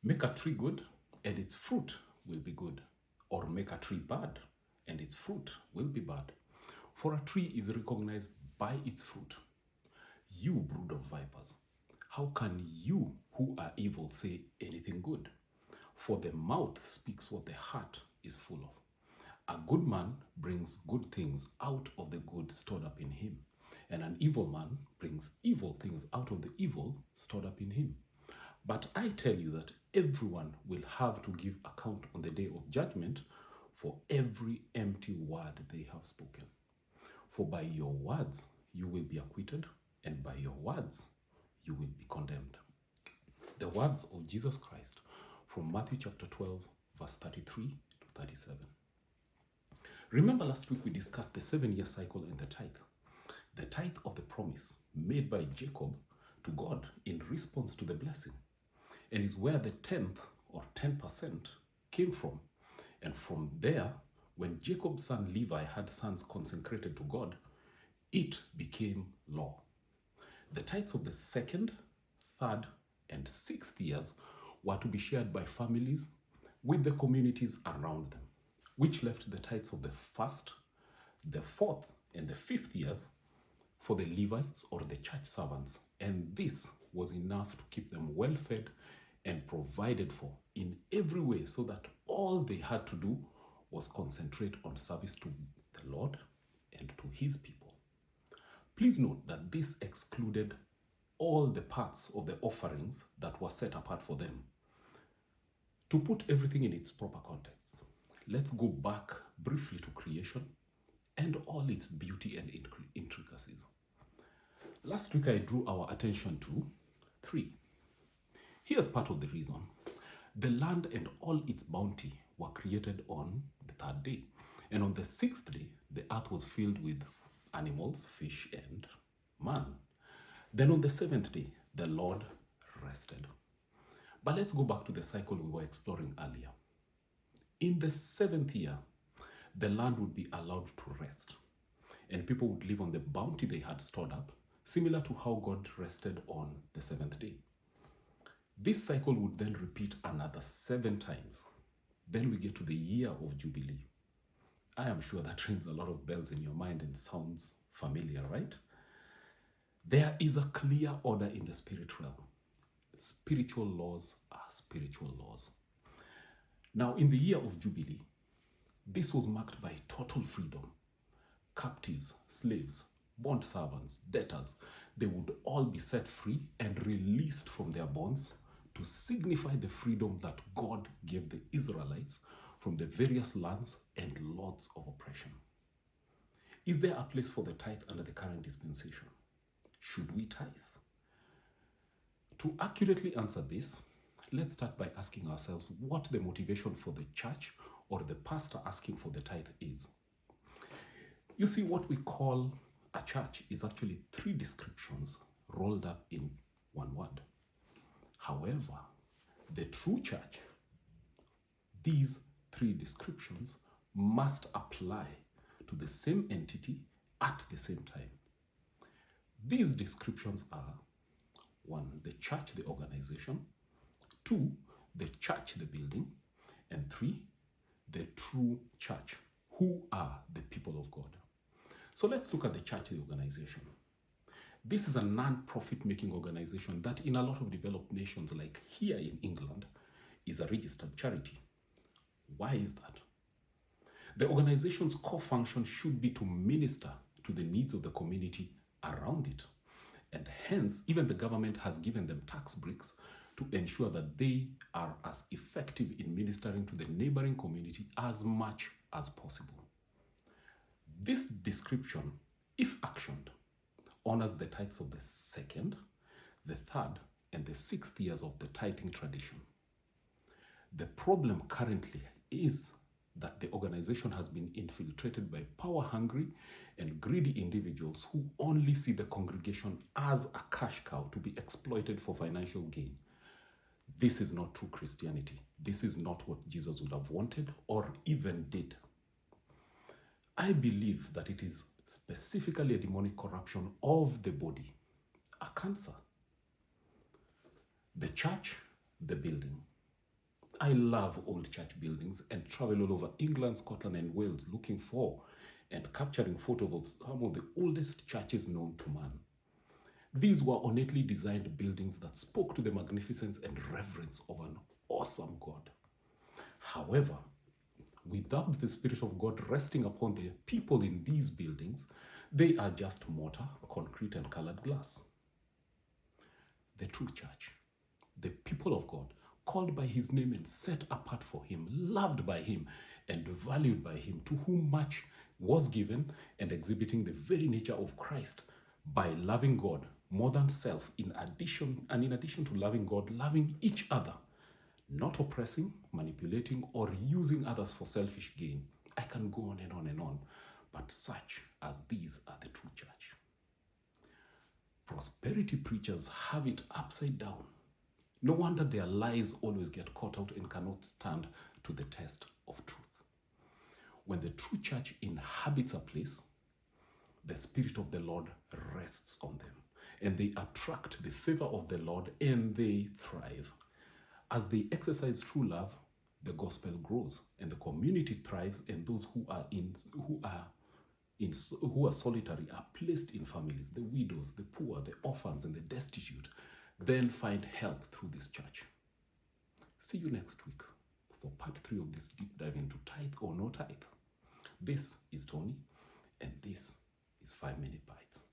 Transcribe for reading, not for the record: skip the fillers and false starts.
Make a tree good, and its fruit will be good. Or make a tree bad, and its fruit will be bad. For a tree is recognized by its fruit. You brood of vipers, how can you who are evil say anything good? For the mouth speaks what the heart is full of. A good man brings good things out of the good stored up in him, and an evil man brings evil things out of the evil stored up in him. But I tell you that everyone will have to give account on the day of judgment for every empty word they have spoken. For by your words you will be acquitted, and by your words you will be condemned. The words of Jesus Christ from Matthew chapter 12, verse 33 to 37. Remember last week we discussed the 7-year cycle and the tithe. The tithe of the promise made by Jacob to God in response to the blessing, and is where the 10th or 10% came from. And from there, when Jacob's son Levi had sons consecrated to God, it became law. The tithes of the 2nd, 3rd, and 6th years were to be shared by families with the communities around them, which left the tithes of the 1st, the 4th, and the 5th years for the Levites or the church servants. And this was enough to keep them well fed and provided for in every way, so that all they had to do was concentrate on service to the Lord and to his people. Please note that this excluded all the parts of the offerings that were set apart for them. To put everything in its proper context, let's go back briefly to creation and all its beauty and intricacies. Last week I drew our attention to 3. Here's part of the reason. The land and all its bounty were created on the 3rd day. And on the 6th day, the earth was filled with animals, fish, and man. Then on the 7th day, the Lord rested. But let's go back to the cycle we were exploring earlier. In the 7th year, the land would be allowed to rest, and people would live on the bounty they had stored up, similar to how God rested on the 7th day. This cycle would then repeat another 7 times. Then we get to the year of Jubilee. I am sure that rings a lot of bells in your mind and sounds familiar, right? There is a clear order in the spirit realm. Spiritual laws are spiritual laws. Now, in the year of Jubilee, this was marked by total freedom. Captives, slaves, bond servants, debtors, they would all be set free and released from their bonds to signify the freedom that God gave the Israelites from the various lands and lords of oppression. Is there a place for the tithe under the current dispensation? Should we tithe? To accurately answer this, let's start by asking ourselves what the motivation for the church or the pastor asking for the tithe is. You see, what we call a church is actually 3 descriptions rolled up in one word. However, the true church, these 3 descriptions must apply to the same entity at the same time. These descriptions are 1, the church, the organization; 2, the church, the building; and 3, the true church, who are the people of God. So let's look at the church, the organization. This is a non-profit making organization that in a lot of developed nations, like here in England, is a registered charity. Why is that? The organization's core function should be to minister to the needs of the community around it. And hence, even the government has given them tax breaks to ensure that they are as effective in ministering to the neighboring community as much as possible. This description, if actioned, honors the tithes of the 2nd, the 3rd, and the 6th years of the tithing tradition. The problem currently is that the organization has been infiltrated by power-hungry and greedy individuals who only see the congregation as a cash cow to be exploited for financial gain. This is not true Christianity. This is not what Jesus would have wanted or even did. I believe that it is specifically a demonic corruption of the body, a cancer. The church, the building. I love old church buildings and travel all over England, Scotland, and Wales looking for and capturing photos of some of the oldest churches known to man. These were ornately designed buildings that spoke to the magnificence and reverence of an awesome God. However, without the Spirit of God resting upon the people in these buildings, they are just mortar, concrete, and colored glass. The true church, the people of God, called by his name and set apart for him, loved by him, and valued by him, to whom much was given, and exhibiting the very nature of Christ by loving God more than self, in addition to loving God, loving each other, not oppressing, manipulating, or using others for selfish gain. I can go on and on and on, but such as these are the true church. Prosperity preachers have it upside down. No wonder their lies always get caught out and cannot stand to the test of truth. When the true church inhabits a place, the Spirit of the Lord rests on them, and they attract the favor of the Lord, and they thrive. As they exercise true love, the gospel grows, and the community thrives, and those who are solitary are placed in families. The widows, the poor, the orphans, and the destitute then find help through this church. See you next week for part 3 of this deep dive into tithe or no tithe. This is Tony, and this is 5 Minute Bites.